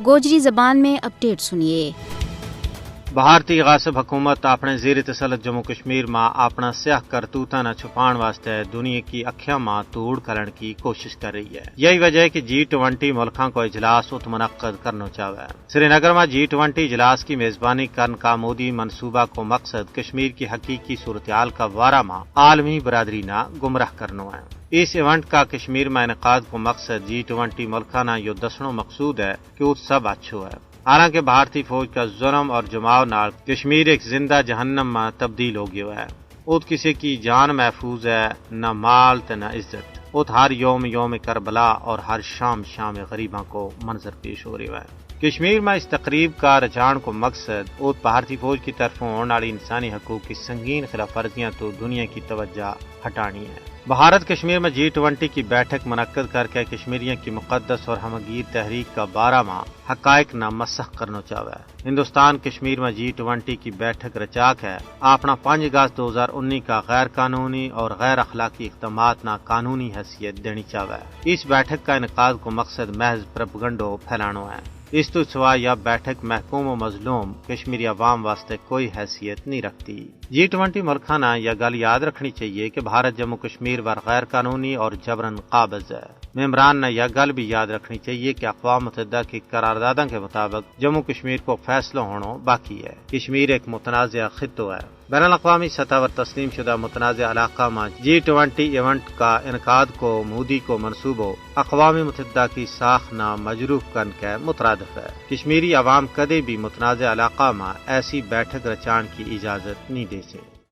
گوجری زبان میں اپڈیٹ سنیے۔ بھارتی غاصب حکومت اپنے زیر تسلط جموں کشمیر ماں اپنا سیاہ کرتوتاں نہ چھپان واسطے دنیا کی اکھیاں ماں توڑ کرن کی کوشش کر رہی ہے۔ یہی وجہ ہے کہ G20 ملکاں کو اجلاس ات منعقد کرنا چاہتا ہے۔ سری نگر میں G20 اجلاس کی میزبانی کرن کا مودی منصوبہ کو مقصد کشمیر کی حقیقی صورتحال کا بارہ ماہ عالمی برادری نہ گمراہ کرنا ہے۔ اس ایونٹ کا کشمیر میں انعقاد کو مقصد G20 ملکاں نہ یہ دسنو مقصود ہے کہ وہ سب اچھو ہے۔ حالانکہ بھارتی فوج کا ظلم اور جماؤ نال کشمیر ایک زندہ جہنم میں تبدیل ہو گیا ہے۔ ات کسی کی جان محفوظ ہے، نہ مال تے نہ عزت۔ ات ہر یوم کربلا اور ہر شام غریباں کو منظر پیش ہو رہا ہے۔ کشمیر میں اس تقریب کا رجحان کو مقصد ات بھارتی فوج کی طرف ہونے والی انسانی حقوق کی سنگین خلاف ورزیاں تو دنیا کی توجہ ہٹانی ہے۔ بھارت کشمیر میں G20 کی بیٹھک منعقد کر کے کشمیریوں کی مقدس اور ہمگیر تحریک کا 12 ماہ حقائق نہ مسخ کرنا چاہتا ہے۔ ہندوستان کشمیر میں G20 کی بیٹھک رچاک ہے، اپنا 5 اگست 2019 کا غیر قانونی اور غیر اخلاقی اقدامات نہ قانونی حیثیت دینی چاہتا ہے۔ اس بیٹھک کا انعقاد کو مقصد محض پروپیگنڈا پھیلانا ہے۔ اس تو سوا یہ بیٹھک محکوم و مظلوم کشمیری عوام واسطے کوئی حیثیت نہیں رکھتی۔ G20 ملکاں نہ یہ گل یاد رکھنی چاہیے کہ بھارت جموں کشمیر پر غیر قانونی اور جبرن قابض ہے۔ ممبران نے یہ گل بھی یاد رکھنی چاہیے کہ اقوام متحدہ کی قراردادوں کے مطابق جموں کشمیر کو فیصلہ ہونا باقی ہے۔ کشمیر ایک متنازع خطہ ہے۔ بین الاقوامی سطح پر تسلیم شدہ متنازع علاقہ میں G20 ایونٹ کا انعقاد کو مودی کو منصوبہ اقوام متحدہ کی ساخ نہ مجروح کرن کے مترادف ہے۔ کشمیری عوام کدے بھی متنازع علاقہ میں ایسی بیٹھک رچان کی اجازت نہیں دے سے۔